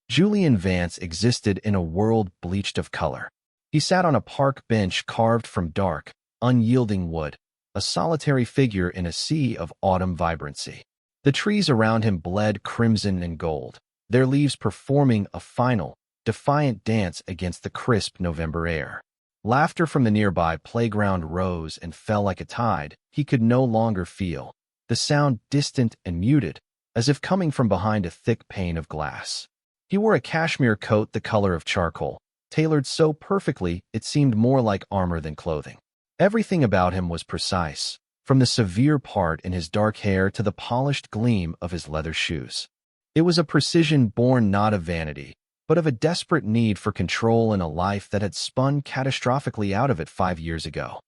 Julian Vance existed in a world bleached of color. He sat on a park bench carved from dark, unyielding wood, a solitary figure in a sea of autumn vibrancy. The trees around him bled crimson and gold, their leaves performing a final, defiant dance against the crisp November air. Laughter from the nearby playground rose and fell like a tide he could no longer feel, the sound distant and muted, as if coming from behind a thick pane of glass. He wore a cashmere coat the color of charcoal, tailored so perfectly it seemed more like armor than clothing. Everything about him was precise, from the severe part in his dark hair to the polished gleam of his leather shoes. It was a precision born not of vanity, but of a desperate need for control in a life that had spun catastrophically out of it 5 years ago.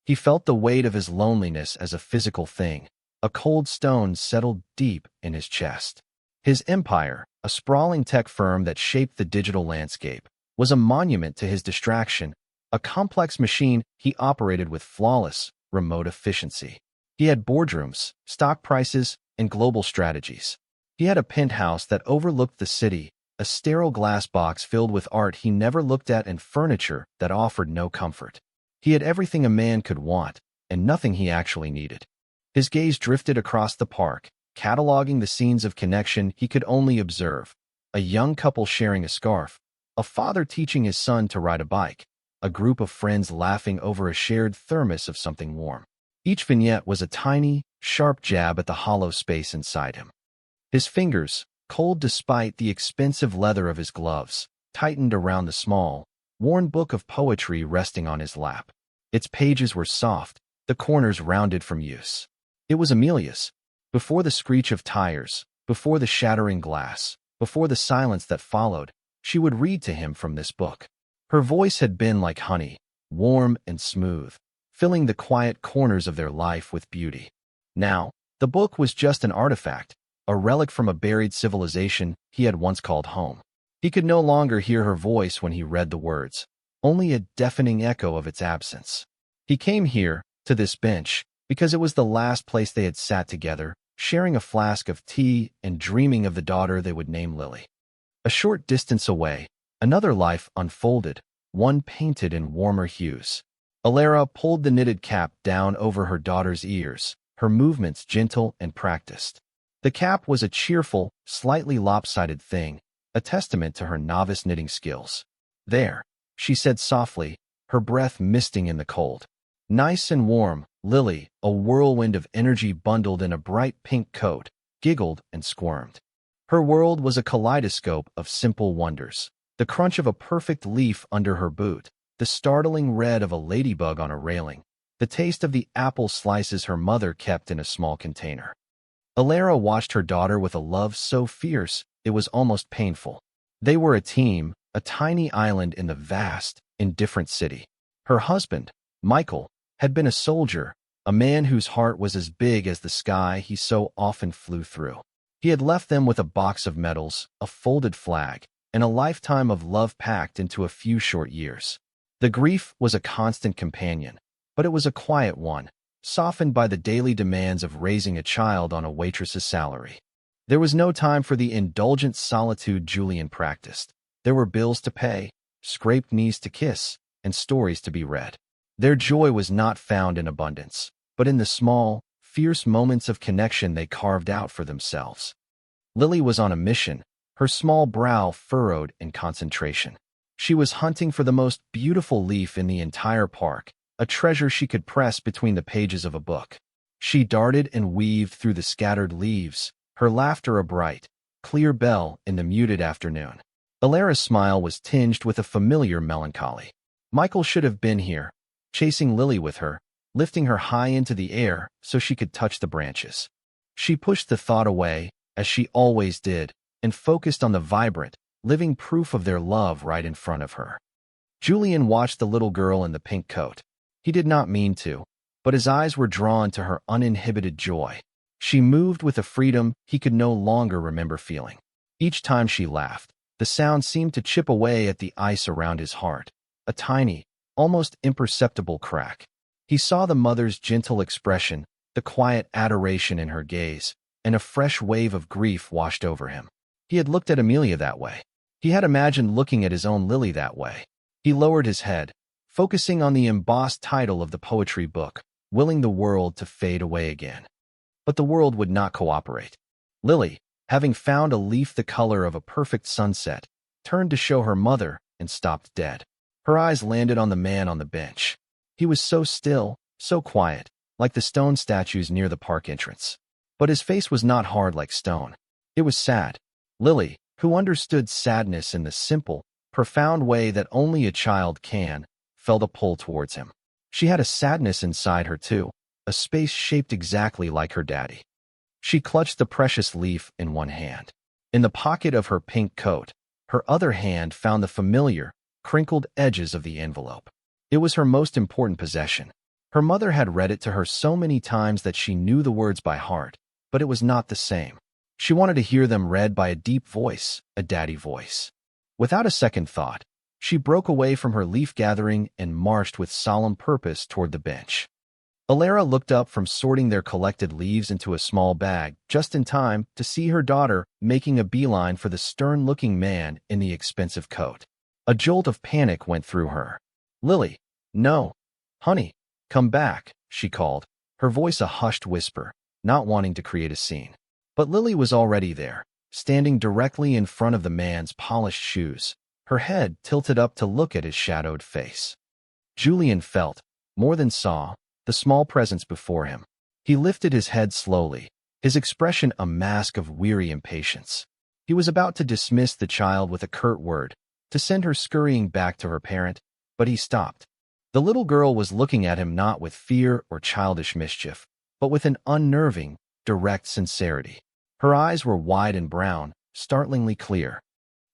He felt the weight of his loneliness as a physical thing. A cold stone settled deep in his chest. His empire, a sprawling tech firm that shaped the digital landscape, was a monument to his distraction, a complex machine he operated with flawless, remote efficiency. He had boardrooms, stock prices, and global strategies. He had a penthouse that overlooked the city, a sterile glass box filled with art he never looked at and furniture that offered no comfort. He had everything a man could want, and nothing he actually needed. His gaze drifted across the park, cataloging the scenes of connection he could only observe. A young couple sharing a scarf, a father teaching his son to ride a bike, a group of friends laughing over a shared thermos of something warm. Each vignette was a tiny, sharp jab at the hollow space inside him. His fingers, cold despite the expensive leather of his gloves, tightened around the small, worn book of poetry resting on his lap. Its pages were soft, the corners rounded from use. It was Amelia's. Before the screech of tires, before the shattering glass, before the silence that followed, she would read to him from this book. Her voice had been like honey, warm and smooth, filling the quiet corners of their life with beauty. Now, the book was just an artifact, a relic from a buried civilization he had once called home. He could no longer hear her voice when he read the words, only a deafening echo of its absence. He came here, to this bench, because it was the last place they had sat together, sharing a flask of tea and dreaming of the daughter they would name Lily. A short distance away, another life unfolded, one painted in warmer hues. Elara pulled the knitted cap down over her daughter's ears, her movements gentle and practiced. The cap was a cheerful, slightly lopsided thing, a testament to her novice knitting skills. "There," she said softly, her breath misting in the cold. Nice and warm, Lily, a whirlwind of energy bundled in a bright pink coat, giggled and squirmed. Her world was a kaleidoscope of simple wonders. The crunch of a perfect leaf under her boot, the startling red of a ladybug on a railing, the taste of the apple slices her mother kept in a small container. Elara watched her daughter with a love so fierce it was almost painful. They were a team, a tiny island in the vast, indifferent city. Her husband, Michael, had been a soldier, a man whose heart was as big as the sky he so often flew through. He had left them with a box of medals, a folded flag, and a lifetime of love packed into a few short years. The grief was a constant companion, but it was a quiet one, softened by the daily demands of raising a child on a waitress's salary. There was no time for the indulgent solitude Julian practiced. There were bills to pay, scraped knees to kiss, and stories to be read. Their joy was not found in abundance, but in the small, fierce moments of connection they carved out for themselves. Lily was on a mission, her small brow furrowed in concentration. She was hunting for the most beautiful leaf in the entire park, a treasure she could press between the pages of a book. She darted and weaved through the scattered leaves, her laughter a bright, clear bell in the muted afternoon. Elara's smile was tinged with a familiar melancholy. Michael should have been here, chasing Lily with her, lifting her high into the air so she could touch the branches. She pushed the thought away, as she always did, and focused on the vibrant, living proof of their love right in front of her. Julian watched the little girl in the pink coat. He did not mean to, but his eyes were drawn to her uninhibited joy. She moved with a freedom he could no longer remember feeling. Each time she laughed, the sound seemed to chip away at the ice around his heart, a tiny, almost imperceptible crack. He saw the mother's gentle expression, the quiet adoration in her gaze, and a fresh wave of grief washed over him. He had looked at Amelia that way. He had imagined looking at his own Lily that way. He lowered his head, focusing on the embossed title of the poetry book, willing the world to fade away again. But the world would not cooperate. Lily, having found a leaf the color of a perfect sunset, turned to show her mother and stopped dead. Her eyes landed on the man on the bench. He was so still, so quiet, like the stone statues near the park entrance. But his face was not hard like stone. It was sad. Lily, who understood sadness in the simple, profound way that only a child can, felt a pull towards him. She had a sadness inside her too, a space shaped exactly like her daddy. She clutched the precious leaf in one hand. In the pocket of her pink coat, her other hand found the familiar, crinkled edges of the envelope. It was her most important possession. Her mother had read it to her so many times that she knew the words by heart, but it was not the same. She wanted to hear them read by a deep voice, a daddy voice. Without a second thought, she broke away from her leaf gathering and marched with solemn purpose toward the bench. Elara looked up from sorting their collected leaves into a small bag just in time to see her daughter making a beeline for the stern-looking man in the expensive coat. A jolt of panic went through her. "Lily, no. Honey, come back," she called, her voice a hushed whisper, not wanting to create a scene. But Lily was already there, standing directly in front of the man's polished shoes, her head tilted up to look at his shadowed face. Julian felt, more than saw, the small presence before him. He lifted his head slowly, his expression a mask of weary impatience. He was about to dismiss the child with a curt word, to send her scurrying back to her parent, but he stopped. The little girl was looking at him not with fear or childish mischief, but with an unnerving, direct sincerity. Her eyes were wide and brown, startlingly clear.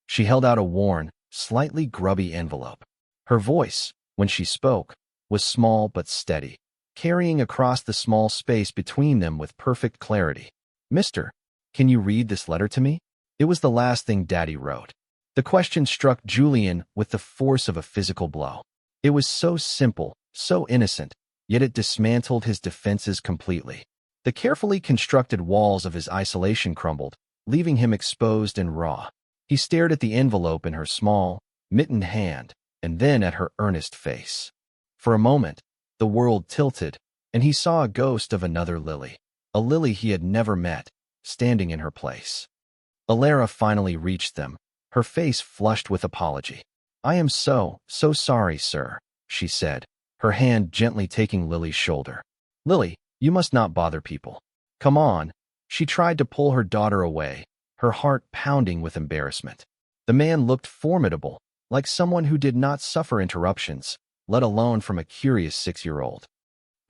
She held out a worn, slightly grubby envelope. Her voice, when she spoke, was small but steady, carrying across the small space between them with perfect clarity. "Mister, can you read this letter to me?" It was the last thing Daddy wrote. The question struck Julian with the force of a physical blow. It was so simple, so innocent, yet it dismantled his defenses completely. The carefully constructed walls of his isolation crumbled, leaving him exposed and raw. He stared at the envelope in her small, mittened hand, and then at her earnest face. For a moment, the world tilted, and he saw a ghost of another Lily, a Lily he had never met, standing in her place. Elara finally reached them, her face flushed with apology. "I am so sorry, sir," she said, her hand gently taking Lily's shoulder. "Lily, you must not bother people. Come on." She tried to pull her daughter away, her heart pounding with embarrassment. The man looked formidable, like someone who did not suffer interruptions, let alone from a curious 6-year-old.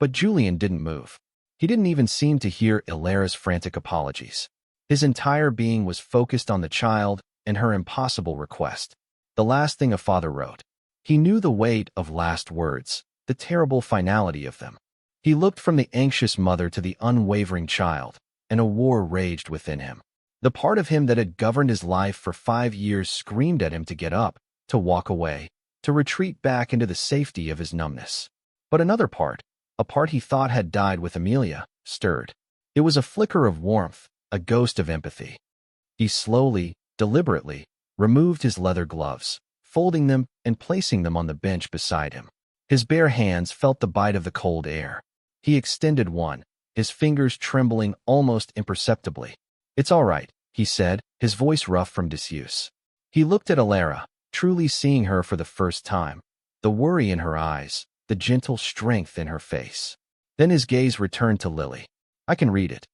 But Julian didn't move. He didn't even seem to hear Elara's frantic apologies. His entire being was focused on the child and her impossible request, the last thing a father wrote. He knew the weight of last words, the terrible finality of them. He looked from the anxious mother to the unwavering child, and a war raged within him. The part of him that had governed his life for 5 years screamed at him to get up, to walk away, to retreat back into the safety of his numbness. But another part, a part he thought had died with Amelia, stirred. It was a flicker of warmth, a ghost of empathy. He slowly, deliberately, removed his leather gloves, folding them and placing them on the bench beside him. His bare hands felt the bite of the cold air. He extended one, his fingers trembling almost imperceptibly. "It's all right," he said, his voice rough from disuse. He looked at Elara, truly seeing her for the first time, the worry in her eyes, the gentle strength in her face. Then his gaze returned to Lily. "I can read it."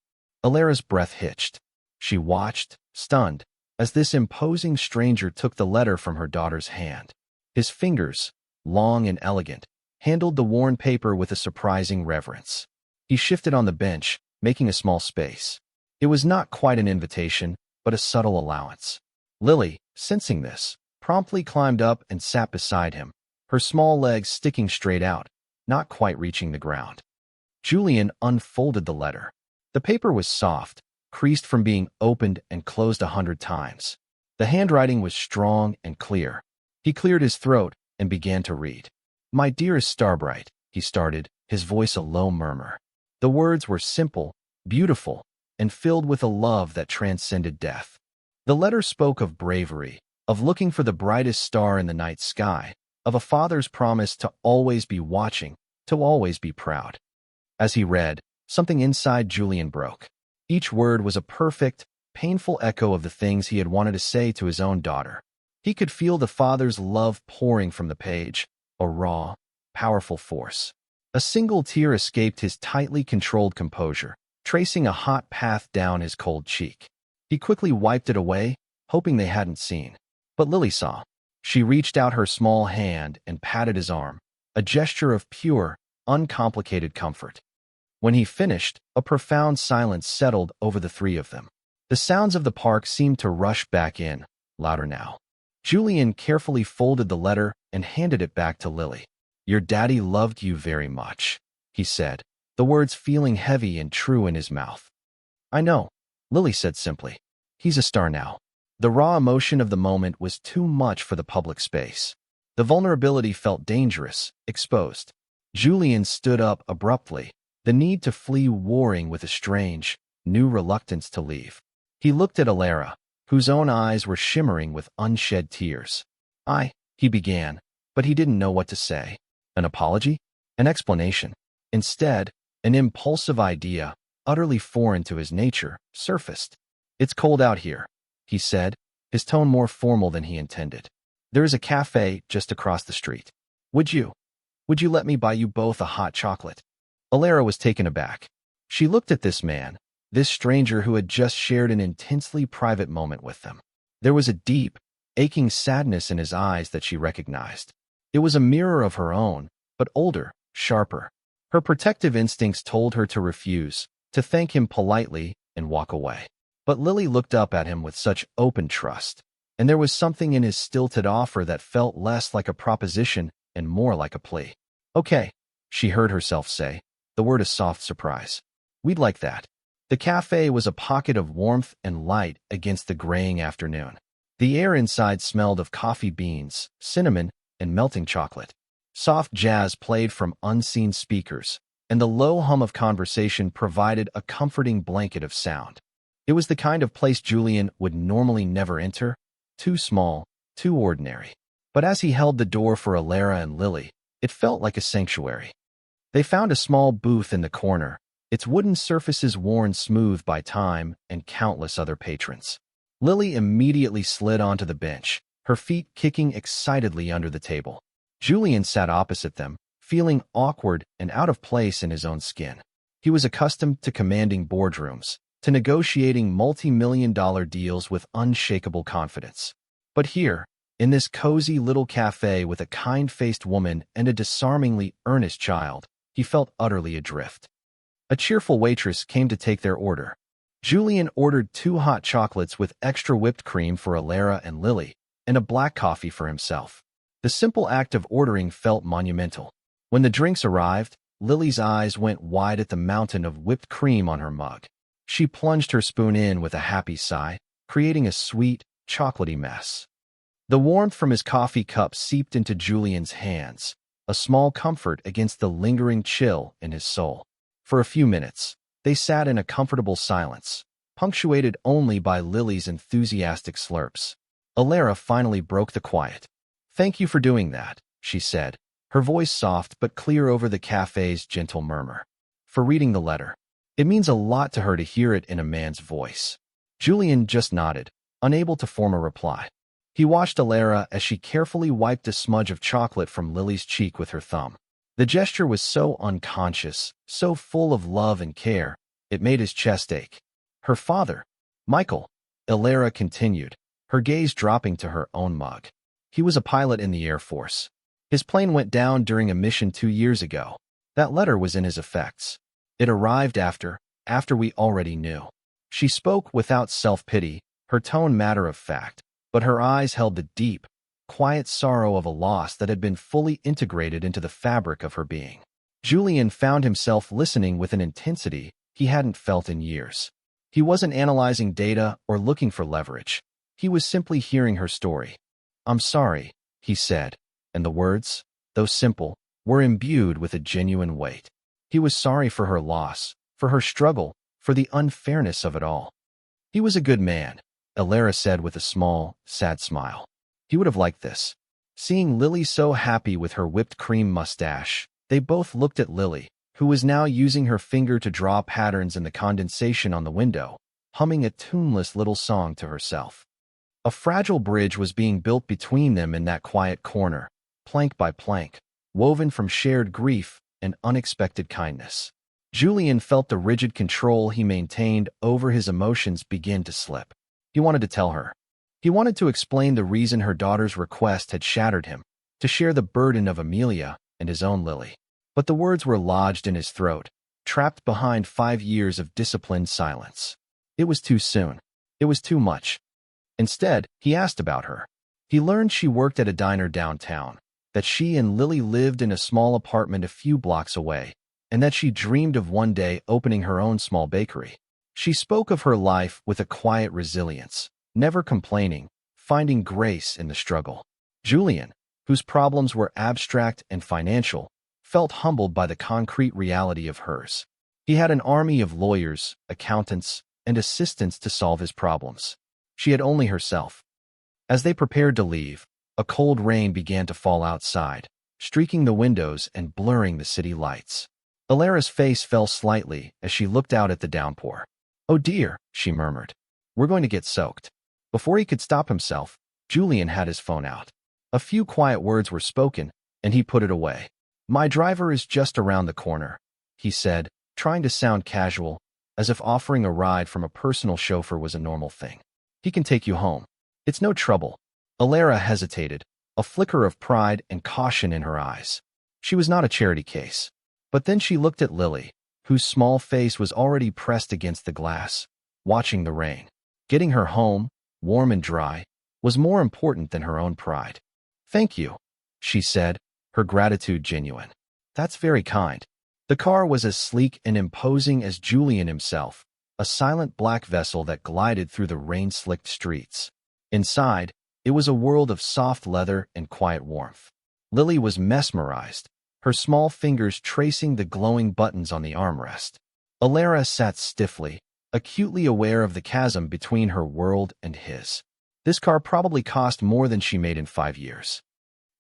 Elara's breath hitched. She watched, stunned, as this imposing stranger took the letter from her daughter's hand. His fingers, long and elegant, handled the worn paper with a surprising reverence. He shifted on the bench, making a small space. It was not quite an invitation, but a subtle allowance. Lily, sensing this, promptly climbed up and sat beside him, her small legs sticking straight out, not quite reaching the ground. Julian unfolded the letter. The paper was soft, creased from being opened and closed 100 times. The handwriting was strong and clear. He cleared his throat and began to read. "My dearest Starbright," he started, his voice a low murmur. The words were simple, beautiful, and filled with a love that transcended death. The letter spoke of bravery, of looking for the brightest star in the night sky, of a father's promise to always be watching, to always be proud. As he read, something inside Julian broke. Each word was a perfect, painful echo of the things he had wanted to say to his own daughter. He could feel the father's love pouring from the page, a raw, powerful force. A single tear escaped his tightly controlled composure, tracing a hot path down his cold cheek. He quickly wiped it away, hoping they hadn't seen. But Lily saw. She reached out her small hand and patted his arm, a gesture of pure, uncomplicated comfort. When he finished, a profound silence settled over the three of them. The sounds of the park seemed to rush back in, louder now. Julian carefully folded the letter and handed it back to Lily. "Your daddy loved you very much," he said, the words feeling heavy and true in his mouth. "I know," Lily said simply. "He's a star now." The raw emotion of the moment was too much for the public space. The vulnerability felt dangerous, exposed. Julian stood up abruptly, the need to flee warring with a strange, new reluctance to leave. He looked at Elara, whose own eyes were shimmering with unshed tears. He began, but he didn't know what to say. An apology? An explanation? Instead, an impulsive idea, utterly foreign to his nature, surfaced. "It's cold out here," he said, his tone more formal than he intended. "There is a cafe just across the street. Would you let me buy you both a hot chocolate?" Elara was taken aback. She looked at this man, this stranger who had just shared an intensely private moment with them. There was a deep, aching sadness in his eyes that she recognized. It was a mirror of her own, but older, sharper. Her protective instincts told her to refuse, to thank him politely, and walk away. But Lily looked up at him with such open trust, and there was something in his stilted offer that felt less like a proposition and more like a plea. "Okay," she heard herself say, the word a soft surprise. "We'd like that." The cafe was a pocket of warmth and light against the graying afternoon. The air inside smelled of coffee beans, cinnamon, and melting chocolate. Soft jazz played from unseen speakers, and the low hum of conversation provided a comforting blanket of sound. It was the kind of place Julian would normally never enter, too small, too ordinary. But as he held the door for Elara and Lily, it felt like a sanctuary. They found a small booth in the corner, its wooden surfaces worn smooth by time and countless other patrons. Lily immediately slid onto the bench, her feet kicking excitedly under the table. Julian sat opposite them, feeling awkward and out of place in his own skin. He was accustomed to commanding boardrooms, to negotiating multi-million-dollar deals with unshakable confidence. But here, in this cozy little cafe with a kind-faced woman and a disarmingly earnest child, he felt utterly adrift. A cheerful waitress came to take their order. Julian ordered 2 hot chocolates with extra whipped cream for Elara and Lily, and a black coffee for himself. The simple act of ordering felt monumental. When the drinks arrived, Lily's eyes went wide at the mountain of whipped cream on her mug. She plunged her spoon in with a happy sigh, creating a sweet, chocolatey mess. The warmth from his coffee cup seeped into Julian's hands, a small comfort against the lingering chill in his soul. For a few minutes, they sat in a comfortable silence, punctuated only by Lily's enthusiastic slurps. Elara finally broke the quiet. "Thank you for doing that," she said, her voice soft but clear over the cafe's gentle murmur. "For reading the letter. It means a lot to her to hear it in a man's voice." Julian just nodded, unable to form a reply. He watched Elara as she carefully wiped a smudge of chocolate from Lily's cheek with her thumb. The gesture was so unconscious, so full of love and care, it made his chest ache. "Her father, Michael," Elara continued, her gaze dropping to her own mug. "He was a pilot in the Air Force. His plane went down during a mission 2 years ago. That letter was in his effects. It arrived after we already knew." She spoke without self-pity, her tone matter-of-fact, but her eyes held the deep, quiet sorrow of a loss that had been fully integrated into the fabric of her being. Julian found himself listening with an intensity he hadn't felt in years. He wasn't analyzing data or looking for leverage. He was simply hearing her story. "I'm sorry," he said, and the words, though simple, were imbued with a genuine weight. He was sorry for her loss, for her struggle, for the unfairness of it all. "He was a good man," Elara said with a small, sad smile. He would have liked this. Seeing Lily so happy with her whipped cream mustache, they both looked at Lily, who was now using her finger to draw patterns in the condensation on the window, humming a tuneless little song to herself. A fragile bridge was being built between them in that quiet corner, plank by plank, woven from shared grief and unexpected kindness. Julian felt the rigid control he maintained over his emotions begin to slip. He wanted to tell her. He wanted to explain the reason her daughter's request had shattered him, to share the burden of Amelia and his own Lily. But the words were lodged in his throat, trapped behind 5 years of disciplined silence. It was too soon. It was too much. Instead, he asked about her. He learned she worked at a diner downtown, that she and Lily lived in a small apartment a few blocks away, and that she dreamed of one day opening her own small bakery. She spoke of her life with a quiet resilience, never complaining, finding grace in the struggle. Julian, whose problems were abstract and financial, felt humbled by the concrete reality of hers. He had an army of lawyers, accountants, and assistants to solve his problems. She had only herself. As they prepared to leave, a cold rain began to fall outside, streaking the windows and blurring the city lights. Elara's face fell slightly as she looked out at the downpour. "Oh dear," she murmured. "We're going to get soaked." Before he could stop himself, Julian had his phone out. A few quiet words were spoken, and he put it away. "My driver is just around the corner," he said, trying to sound casual, as if offering a ride from a personal chauffeur was a normal thing. "He can take you home. It's no trouble." Elara hesitated, a flicker of pride and caution in her eyes. She was not a charity case. But then she looked at Lily, whose small face was already pressed against the glass, watching the rain. Getting her home, warm and dry, was more important than her own pride. "Thank you," she said, her gratitude genuine. "That's very kind." The car was as sleek and imposing as Julian himself, a silent black vessel that glided through the rain-slicked streets. Inside, it was a world of soft leather and quiet warmth. Lily was mesmerized, her small fingers tracing the glowing buttons on the armrest. Elara sat stiffly, acutely aware of the chasm between her world and his. This car probably cost more than she made in 5 years.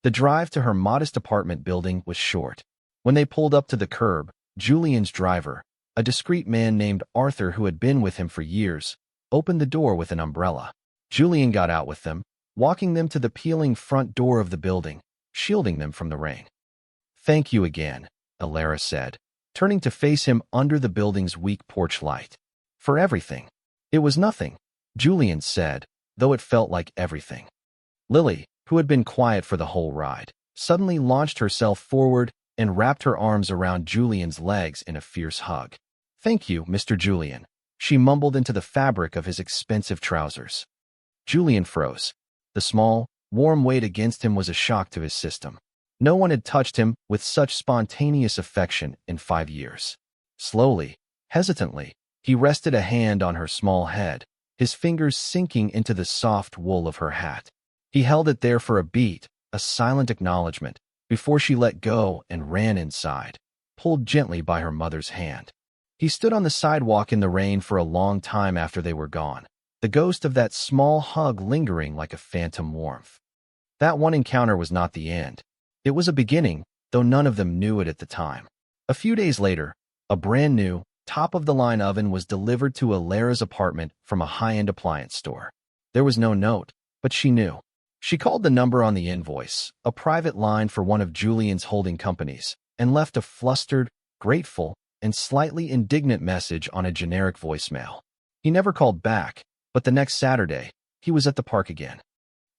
The drive to her modest apartment building was short. When they pulled up to the curb, Julian's driver, a discreet man named Arthur who had been with him for years, opened the door with an umbrella. Julian got out with them, walking them to the peeling front door of the building, shielding them from the rain. "Thank you again," Elara said, turning to face him under the building's weak porch light. "For everything." "It was nothing," Julian said, though it felt like everything. Lily, who had been quiet for the whole ride, suddenly launched herself forward and wrapped her arms around Julian's legs in a fierce hug. "Thank you, Mr. Julian," she mumbled into the fabric of his expensive trousers. Julian froze. The small, warm weight against him was a shock to his system. No one had touched him with such spontaneous affection in 5 years. Slowly, hesitantly, he rested a hand on her small head, his fingers sinking into the soft wool of her hat. He held it there for a beat, a silent acknowledgement, before she let go and ran inside, pulled gently by her mother's hand. He stood on the sidewalk in the rain for a long time after they were gone, the ghost of that small hug lingering like a phantom warmth. That one encounter was not the end. It was a beginning, though none of them knew it at the time. A few days later, a brand-new, top-of-the-line oven was delivered to Elara's apartment from a high-end appliance store. There was no note, but she knew. She called the number on the invoice, a private line for one of Julian's holding companies, and left a flustered, grateful, and slightly indignant message on a generic voicemail. He never called back, but the next Saturday, he was at the park again.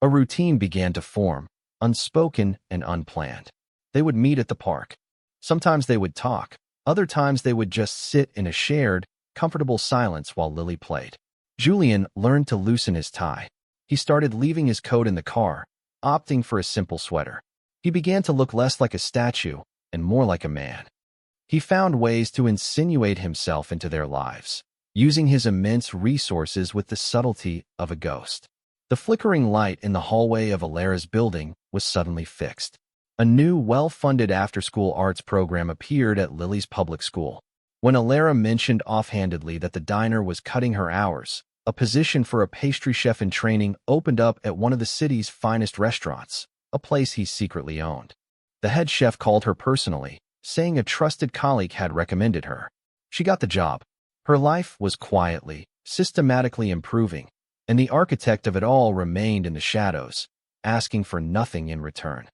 A routine began to form, unspoken and unplanned. They would meet at the park. Sometimes they would talk, other times they would just sit in a shared, comfortable silence while Lily played. Julian learned to loosen his tie. He started leaving his coat in the car, opting for a simple sweater. He began to look less like a statue and more like a man. He found ways to insinuate himself into their lives, using his immense resources with the subtlety of a ghost. The flickering light in the hallway of Elara's building was suddenly fixed. A new, well-funded after-school arts program appeared at Lily's public school. When Elara mentioned offhandedly that the diner was cutting her hours, A position for a pastry chef in training opened up at one of the city's finest restaurants, a place he secretly owned. The head chef called her personally, saying a trusted colleague had recommended her. She got the job. Her life was quietly, systematically improving, and the architect of it all remained in the shadows, asking for nothing in return.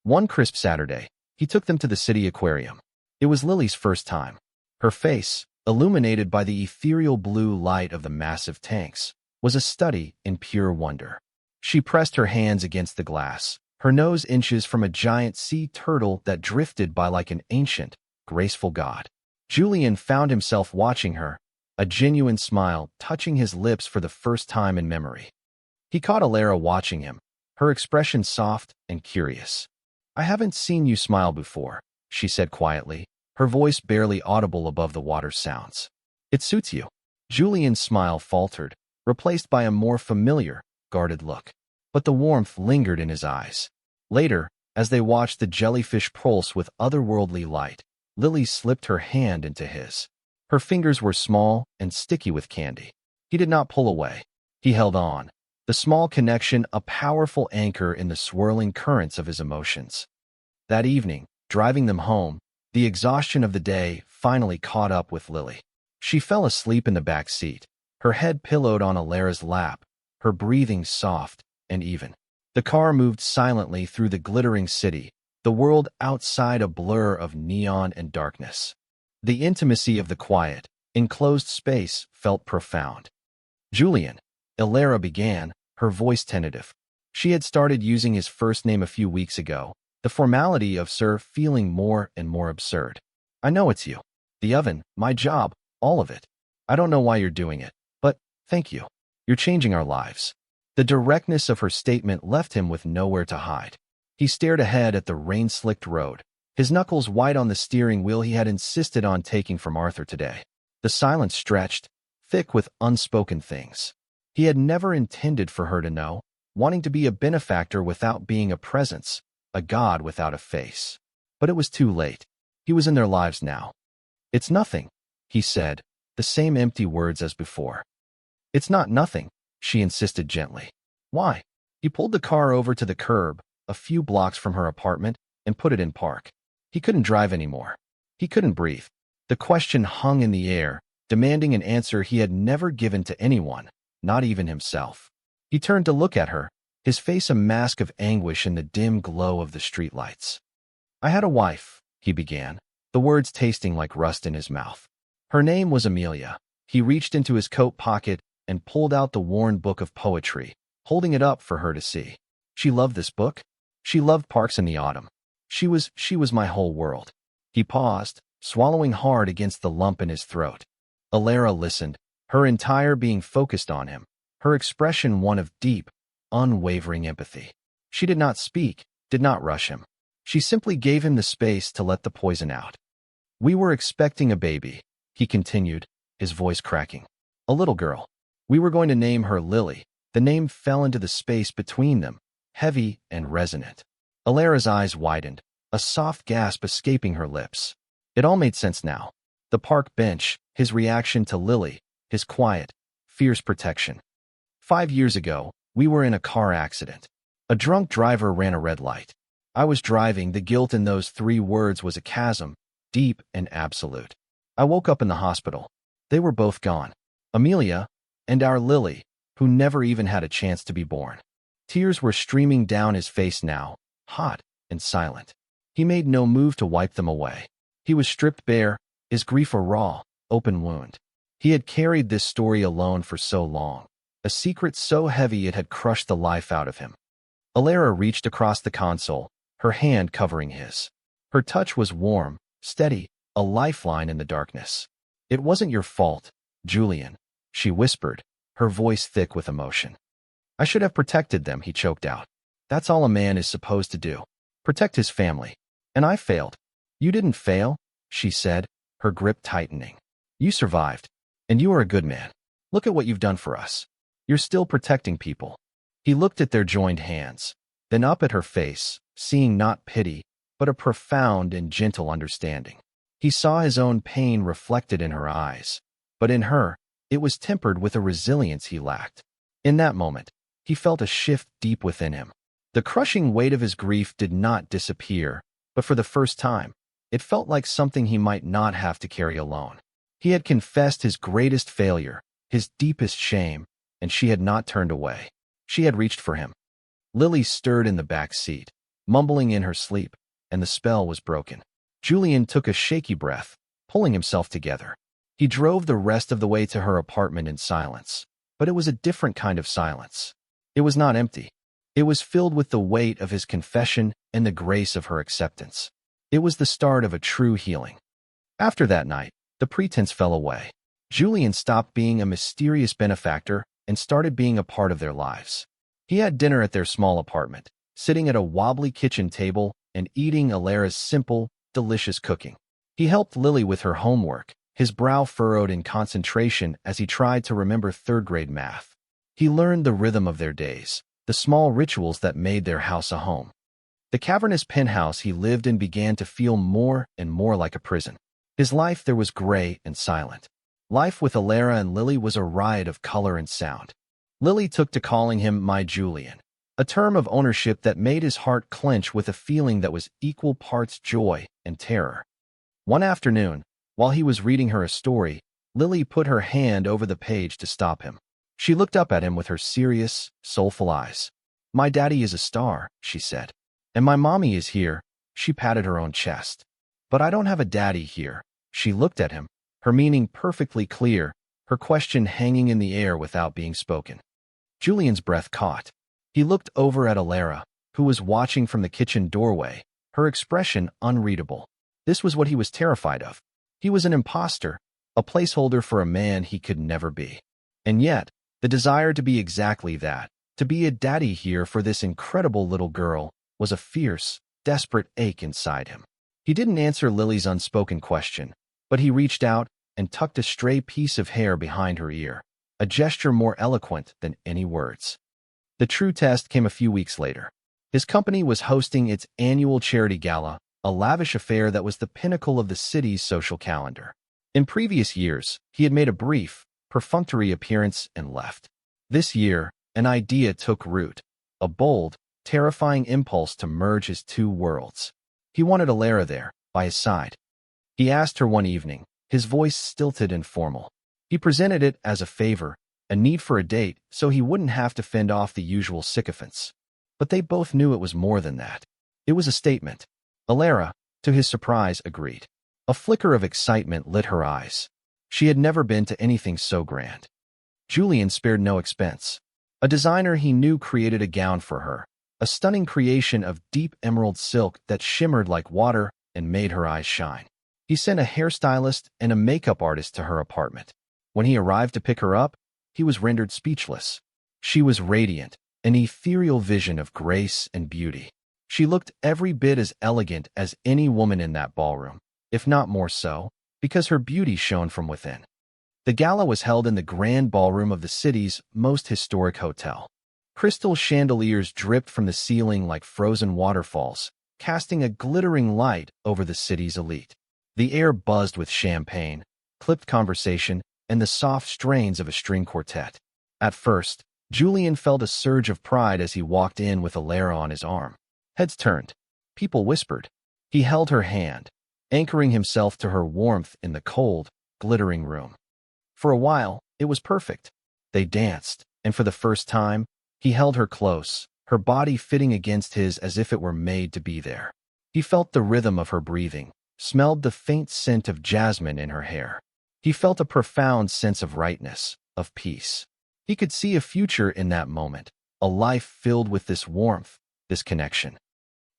One crisp Saturday, he took them to the city aquarium. It was Lily's first time. Her face, illuminated by the ethereal blue light of the massive tanks, was a study in pure wonder. She pressed her hands against the glass, her nose inches from a giant sea turtle that drifted by like an ancient, graceful god. Julian found himself watching her, a genuine smile touching his lips for the first time in memory. He caught Elara watching him, her expression soft and curious. "I haven't seen you smile before," she said quietly, her voice barely audible above the water's sounds. "It suits you." Julian's smile faltered, replaced by a more familiar, guarded look. But the warmth lingered in his eyes. Later, as they watched the jellyfish pulse with otherworldly light, Lily slipped her hand into his. Her fingers were small and sticky with candy. He did not pull away. He held on, the small connection a powerful anchor in the swirling currents of his emotions. That evening, driving them home, the exhaustion of the day finally caught up with Lily. She fell asleep in the back seat, her head pillowed on Elara's lap, her breathing soft and even. The car moved silently through the glittering city, the world outside a blur of neon and darkness. The intimacy of the quiet, enclosed space felt profound. "Julian," Elara began, her voice tentative. She had started using his first name a few weeks ago, the formality of "sir" feeling more and more absurd. "I know it's you. The oven, my job, all of it. I don't know why you're doing it, but thank you. You're changing our lives." The directness of her statement left him with nowhere to hide. He stared ahead at the rain-slicked road, his knuckles white on the steering wheel he had insisted on taking from Arthur today. The silence stretched, thick with unspoken things. He had never intended for her to know, wanting to be a benefactor without being a presence, a god without a face. But it was too late. He was in their lives now. "It's nothing," he said, the same empty words as before. "It's not nothing," she insisted gently. "Why?" He pulled the car over to the curb, a few blocks from her apartment, and put it in park. He couldn't drive anymore. He couldn't breathe. The question hung in the air, demanding an answer he had never given to anyone, not even himself. He turned to look at her, his face a mask of anguish in the dim glow of the streetlights. "I had a wife," he began, the words tasting like rust in his mouth. "Her name was Amelia." He reached into his coat pocket and pulled out the worn book of poetry, holding it up for her to see. She loved this book. She loved Parks in the Autumn. She was my whole world. He paused, swallowing hard against the lump in his throat. Elara listened, her entire being focused on him, her expression one of deep, unwavering empathy. She did not speak, did not rush him. She simply gave him the space to let the poison out. "We were expecting a baby," he continued, his voice cracking. "A little girl. We were going to name her Lily." The name fell into the space between them, heavy and resonant. Elara's eyes widened, a soft gasp escaping her lips. It all made sense now. The park bench, his reaction to Lily, his quiet, fierce protection. 5 years ago, we were in a car accident. A drunk driver ran a red light. I was driving. The guilt in those 3 words was a chasm, deep and absolute. I woke up in the hospital. They were both gone. Amelia and our Lily, who never even had a chance to be born. Tears were streaming down his face now, hot and silent. He made no move to wipe them away. He was stripped bare, his grief a raw, open wound. He had carried this story alone for so long, a secret so heavy it had crushed the life out of him. Elara reached across the console, her hand covering his. Her touch was warm, steady, a lifeline in the darkness. "It wasn't your fault, Julian," she whispered, her voice thick with emotion. "I should have protected them," he choked out. "That's all a man is supposed to do. Protect his family. And I failed." "You didn't fail," she said, her grip tightening. "You survived. And you are a good man. Look at what you've done for us. You're still protecting people." He looked at their joined hands, then up at her face, seeing not pity, but a profound and gentle understanding. He saw his own pain reflected in her eyes, but in her, it was tempered with a resilience he lacked. In that moment, he felt a shift deep within him. The crushing weight of his grief did not disappear, but for the first time, it felt like something he might not have to carry alone. He had confessed his greatest failure, his deepest shame, and she had not turned away. She had reached for him. Lily stirred in the back seat, mumbling in her sleep, and the spell was broken. Julian took a shaky breath, pulling himself together. He drove the rest of the way to her apartment in silence, but it was a different kind of silence. It was not empty. It was filled with the weight of his confession and the grace of her acceptance. It was the start of a true healing. After that night, the pretense fell away. Julian stopped being a mysterious benefactor and started being a part of their lives. He had dinner at their small apartment, sitting at a wobbly kitchen table and eating Elara's simple, delicious cooking. He helped Lily with her homework, his brow furrowed in concentration as he tried to remember third-grade math. He learned the rhythm of their days, the small rituals that made their house a home. The cavernous penthouse he lived in began to feel more and more like a prison. His life there was gray and silent. Life with Elara and Lily was a riot of color and sound. Lily took to calling him "my Julian," a term of ownership that made his heart clench with a feeling that was equal parts joy and terror. One afternoon, while he was reading her a story, Lily put her hand over the page to stop him. She looked up at him with her serious, soulful eyes. "My daddy is a star," she said. "And my mommy is here." She patted her own chest. "But I don't have a daddy here." She looked at him, her meaning perfectly clear, her question hanging in the air without being spoken. Julian's breath caught. He looked over at Elara, who was watching from the kitchen doorway, her expression unreadable. This was what he was terrified of. He was an imposter, a placeholder for a man he could never be. And yet, the desire to be exactly that, to be a daddy here for this incredible little girl, was a fierce, desperate ache inside him. He didn't answer Lily's unspoken question, but he reached out and tucked a stray piece of hair behind her ear, a gesture more eloquent than any words. The true test came a few weeks later. His company was hosting its annual charity gala, a lavish affair that was the pinnacle of the city's social calendar. In previous years, he had made a brief, perfunctory appearance and left. This year, an idea took root, a bold, terrifying impulse to merge his two worlds. He wanted Elara there, by his side. He asked her one evening, his voice stilted and formal. He presented it as a favor, a need for a date, so he wouldn't have to fend off the usual sycophants. But they both knew it was more than that. It was a statement. Elara, to his surprise, agreed. A flicker of excitement lit her eyes. She had never been to anything so grand. Julian spared no expense. A designer he knew created a gown for her, a stunning creation of deep emerald silk that shimmered like water and made her eyes shine. He sent a hairstylist and a makeup artist to her apartment. When he arrived to pick her up, he was rendered speechless. She was radiant, an ethereal vision of grace and beauty. She looked every bit as elegant as any woman in that ballroom, if not more so, because her beauty shone from within. The gala was held in the grand ballroom of the city's most historic hotel. Crystal chandeliers dripped from the ceiling like frozen waterfalls, casting a glittering light over the city's elite. The air buzzed with champagne, clipped conversation, and the soft strains of a string quartet. At first, Julian felt a surge of pride as he walked in with Elara on his arm. Heads turned. People whispered. He held her hand, anchoring himself to her warmth in the cold, glittering room. For a while, it was perfect. They danced, and for the first time, he held her close, her body fitting against his as if it were made to be there. He felt the rhythm of her breathing, smelled the faint scent of jasmine in her hair. He felt a profound sense of rightness, of peace. He could see a future in that moment, a life filled with this warmth, this connection.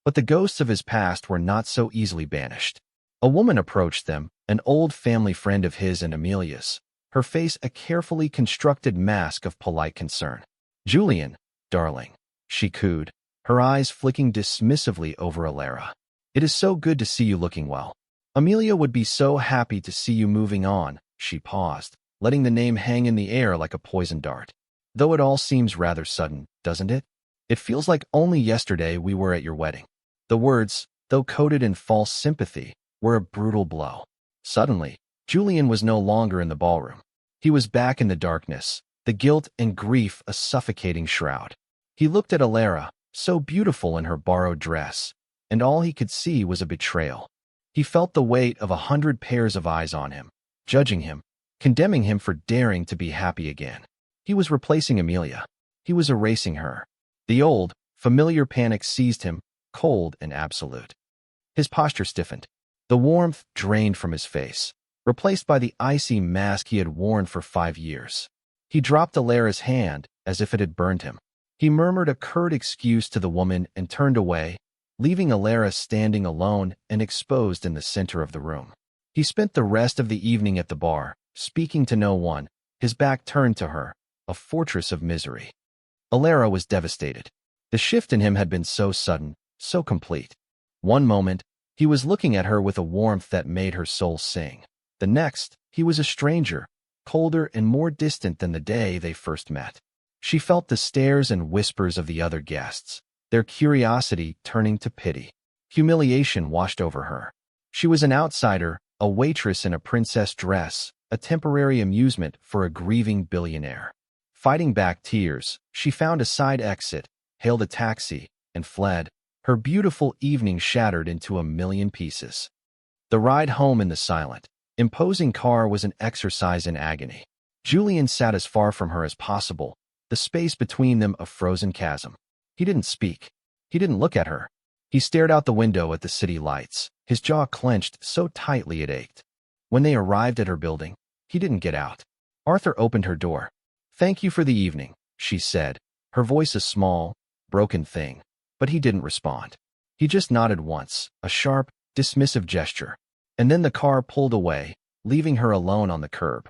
But the ghosts of his past were not so easily banished. A woman approached them, an old family friend of his and Amelia's, her face a carefully constructed mask of polite concern. "Julian, darling," she cooed, her eyes flicking dismissively over Elara. "It is so good to see you looking well. Amelia would be so happy to see you moving on." She paused, letting the name hang in the air like a poisoned dart. "Though it all seems rather sudden, doesn't it? It feels like only yesterday we were at your wedding." The words, though coated in false sympathy, were a brutal blow. Suddenly, Julian was no longer in the ballroom. He was back in the darkness, the guilt and grief a suffocating shroud. He looked at Elara, so beautiful in her borrowed dress, and all he could see was a betrayal. He felt the weight of 100 pairs of eyes on him, judging him, condemning him for daring to be happy again. He was replacing Amelia. He was erasing her. The old, familiar panic seized him, cold and absolute. His posture stiffened. The warmth drained from his face, replaced by the icy mask he had worn for 5 years. He dropped Elara's hand as if it had burned him. He murmured a curt excuse to the woman and turned away, leaving Elara standing alone and exposed in the center of the room. He spent the rest of the evening at the bar, speaking to no one, his back turned to her, a fortress of misery. Elara was devastated. The shift in him had been so sudden, so complete. One moment, he was looking at her with a warmth that made her soul sing. The next, he was a stranger, colder and more distant than the day they first met. She felt the stares and whispers of the other guests, their curiosity turning to pity. Humiliation washed over her. She was an outsider, a waitress in a princess dress, a temporary amusement for a grieving billionaire. Fighting back tears, she found a side exit, hailed a taxi, and fled, her beautiful evening shattered into a million pieces. The ride home in the silent, imposing car was an exercise in agony. Julian sat as far from her as possible, the space between them a frozen chasm. He didn't speak. He didn't look at her. He stared out the window at the city lights, his jaw clenched so tightly it ached. When they arrived at her building, he didn't get out. Arthur opened her door. "Thank you for the evening," she said, her voice a small, broken thing, but he didn't respond. He just nodded once, a sharp, dismissive gesture, and then the car pulled away, leaving her alone on the curb.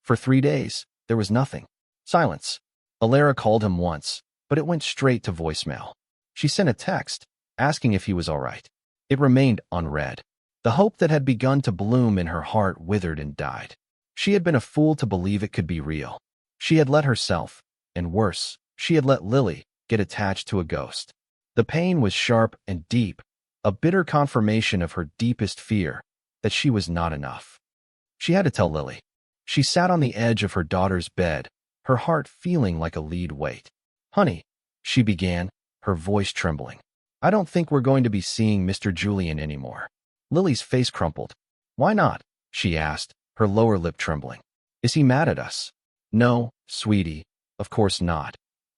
For 3 days, there was nothing. Silence. Elara called him once, but it went straight to voicemail. She sent a text, asking if he was all right. It remained unread. The hope that had begun to bloom in her heart withered and died. She had been a fool to believe it could be real. She had let herself, and worse, she had let Lily, get attached to a ghost. The pain was sharp and deep, a bitter confirmation of her deepest fear, that she was not enough. She had to tell Lily. She sat on the edge of her daughter's bed, her heart feeling like a lead weight. "Honey," she began, her voice trembling. "I don't think we're going to be seeing Mr. Julian anymore." Lily's face crumpled. "Why not?" she asked, her lower lip trembling. "Is he mad at us?" "No, sweetie, of course not,"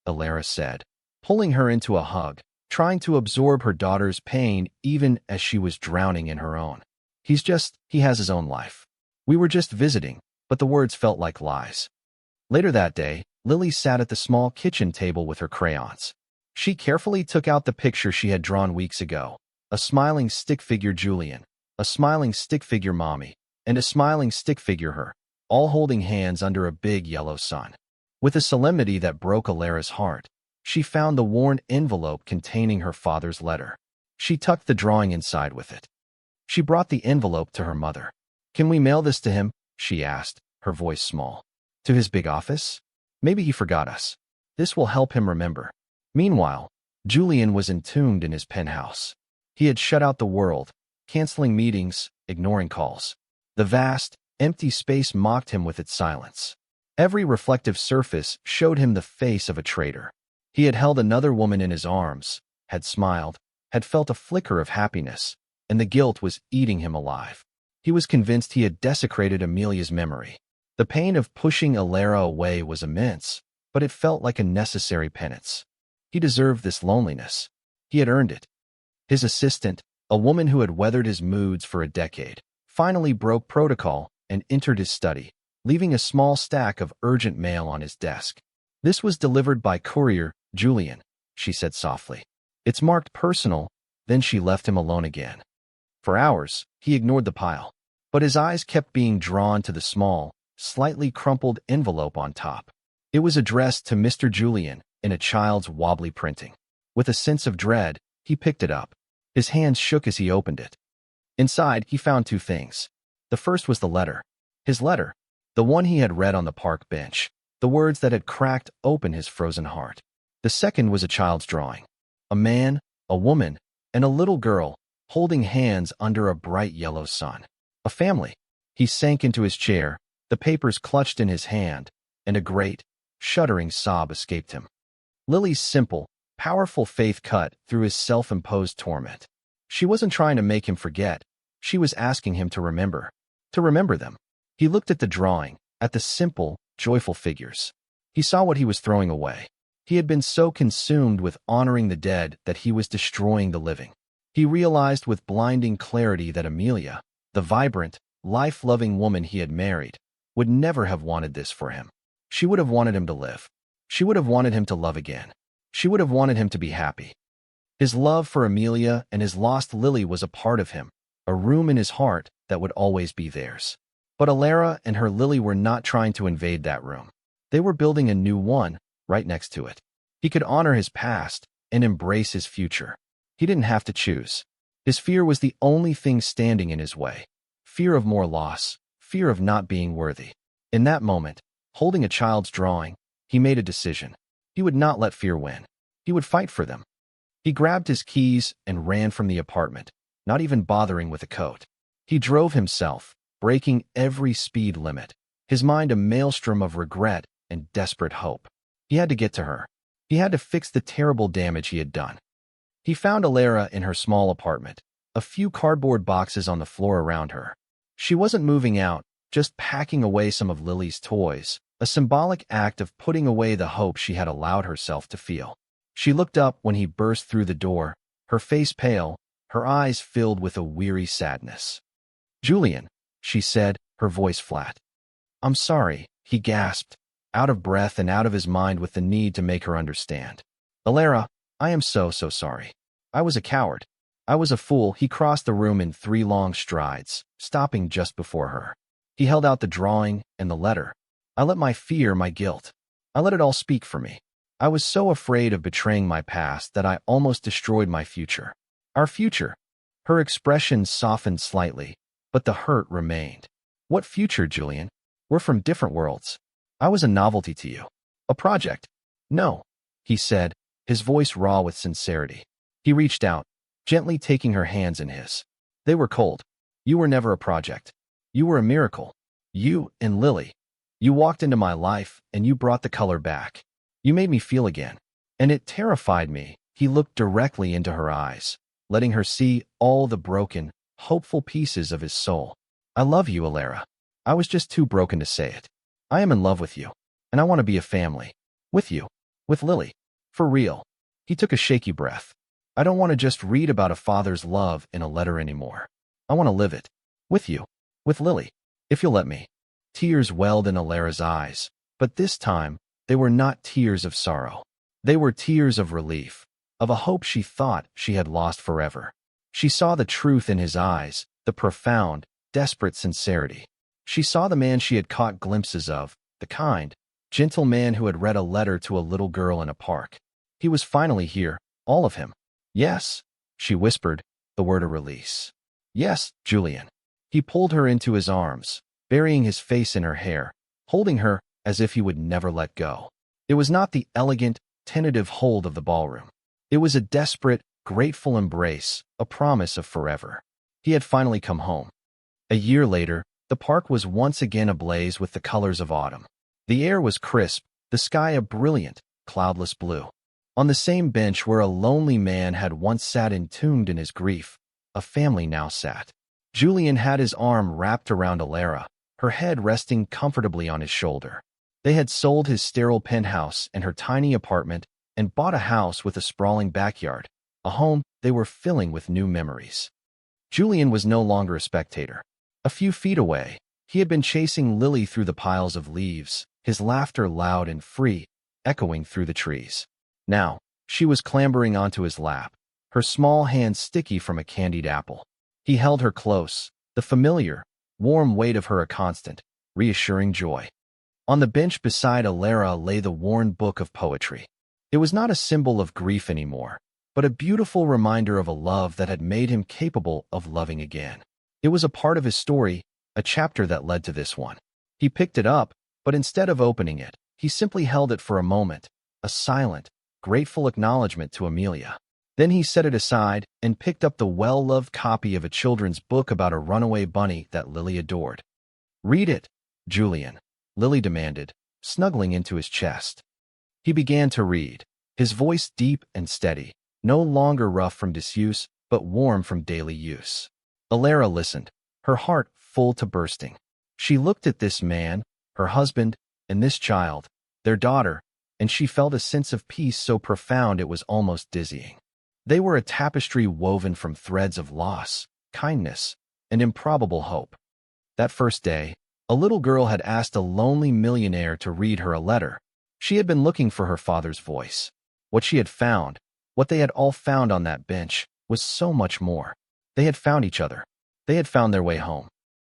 Elara said, pulling her into a hug, trying to absorb her daughter's pain even as she was drowning in her own. He has his own life. We were just visiting, but the words felt like lies. Later that day, Lily sat at the small kitchen table with her crayons. She carefully took out the picture she had drawn weeks ago, a smiling stick figure Julian, a smiling stick figure Mommy, and a smiling stick figure her, all holding hands under a big yellow sun. With a solemnity that broke Elara's heart, she found the worn envelope containing her father's letter. She tucked the drawing inside with it. She brought the envelope to her mother. "Can we mail this to him?" she asked, her voice small. "To his big office? Maybe he forgot us. This will help him remember." Meanwhile, Julian was entombed in his penthouse. He had shut out the world, canceling meetings, ignoring calls. The vast, empty space mocked him with its silence. Every reflective surface showed him the face of a traitor. He had held another woman in his arms, had smiled, had felt a flicker of happiness, and the guilt was eating him alive. He was convinced he had desecrated Amelia's memory. The pain of pushing Elara away was immense, but it felt like a necessary penance. He deserved this loneliness. He had earned it. His assistant, a woman who had weathered his moods for a decade, finally broke protocol and entered his study, leaving a small stack of urgent mail on his desk. "This was delivered by courier, Julian," she said softly. "It's marked personal." Then she left him alone again. For hours, he ignored the pile, but his eyes kept being drawn to the small, slightly crumpled envelope on top. It was addressed to Mr. Julian in a child's wobbly printing. With a sense of dread, he picked it up. His hands shook as he opened it. Inside, he found 2 things. The first was the letter. His letter, the one he had read on the park bench, the words that had cracked open his frozen heart. The second was a child's drawing. A man, a woman, and a little girl, holding hands under a bright yellow sun. A family. He sank into his chair, the papers clutched in his hand, and a great, shuddering sob escaped him. Lily's simple, powerful faith cut through his self-imposed torment. She wasn't trying to make him forget. She was asking him to remember. To remember them. He looked at the drawing, at the simple, joyful figures. He saw what he was throwing away. He had been so consumed with honoring the dead that he was destroying the living. He realized with blinding clarity that Amelia, the vibrant, life-loving woman he had married, would never have wanted this for him. She would have wanted him to live. She would have wanted him to love again. She would have wanted him to be happy. His love for Amelia and his lost Lily was a part of him, a room in his heart that would always be theirs. But Elara and her Lily were not trying to invade that room. They were building a new one, right next to it. He could honor his past and embrace his future. He didn't have to choose. His fear was the only thing standing in his way. Fear of more loss, fear of not being worthy. In that moment, holding a child's drawing, he made a decision. He would not let fear win. He would fight for them. He grabbed his keys and ran from the apartment, not even bothering with a coat. He drove himself, breaking every speed limit, his mind a maelstrom of regret and desperate hope. He had to get to her. He had to fix the terrible damage he had done. He found Elara in her small apartment, a few cardboard boxes on the floor around her. She wasn't moving out, just packing away some of Lily's toys, a symbolic act of putting away the hope she had allowed herself to feel. She looked up when he burst through the door, her face pale, her eyes filled with a weary sadness. "Julian," she said, her voice flat. "I'm sorry," he gasped, out of breath and out of his mind with the need to make her understand. "Elara, I am so sorry. I was a coward. I was a fool." He crossed the room in 3 long strides, stopping just before her. He held out the drawing and the letter. "I let my fear, my guilt, I let it all speak for me. I was so afraid of betraying my past that I almost destroyed my future. Our future." Her expression softened slightly, but the hurt remained. "What future, Julian? We're from different worlds. I was a novelty to you. A project." "No," he said, his voice raw with sincerity. He reached out, gently taking her hands in his. They were cold. "You were never a project. You were a miracle. You and Lily. You walked into my life and you brought the color back. You made me feel again. And it terrified me." He looked directly into her eyes, letting her see all the broken, hopeful pieces of his soul. "I love you, Elara. I was just too broken to say it. I am in love with you, and I want to be a family. With you. With Lily. For real." He took a shaky breath. "I don't want to just read about a father's love in a letter anymore. I want to live it. With you. With Lily. If you'll let me." Tears welled in Elara's eyes, but this time, they were not tears of sorrow. They were tears of relief, of a hope she thought she had lost forever. She saw the truth in his eyes, the profound, desperate sincerity. She saw the man she had caught glimpses of, the kind, gentle man who had read a letter to a little girl in a park. He was finally here, all of him. "Yes," she whispered, the word a release. "Yes, Julian." He pulled her into his arms, burying his face in her hair, holding her as if he would never let go. It was not the elegant, tentative hold of the ballroom. It was a desperate, grateful embrace, a promise of forever. He had finally come home. A year later, the park was once again ablaze with the colors of autumn. The air was crisp, the sky a brilliant, cloudless blue. On the same bench where a lonely man had once sat entombed in his grief, a family now sat. Julian had his arm wrapped around Elara, her head resting comfortably on his shoulder. They had sold his sterile penthouse and her tiny apartment and bought a house with a sprawling backyard, a home they were filling with new memories. Julian was no longer a spectator. A few feet away, he had been chasing Lily through the piles of leaves, his laughter loud and free, echoing through the trees. Now, she was clambering onto his lap, her small hands sticky from a candied apple. He held her close, the familiar, warm weight of her a constant, reassuring joy. On the bench beside Elara lay the worn book of poetry. It was not a symbol of grief anymore, but a beautiful reminder of a love that had made him capable of loving again. It was a part of his story, a chapter that led to this one. He picked it up, but instead of opening it, he simply held it for a moment, a silent, grateful acknowledgement to Amelia. Then he set it aside and picked up the well-loved copy of a children's book about a runaway bunny that Lily adored. "Read it," Julian, Lily demanded, snuggling into his chest. He began to read, his voice deep and steady, no longer rough from disuse, but warm from daily use. Elara listened, her heart full to bursting. She looked at this man, her husband, and this child, their daughter, and she felt a sense of peace so profound it was almost dizzying. They were a tapestry woven from threads of loss, kindness, and improbable hope. That first day, a little girl had asked a lonely millionaire to read her a letter. She had been looking for her father's voice. What she had found, what they had all found on that bench, was so much more. They had found each other. They had found their way home.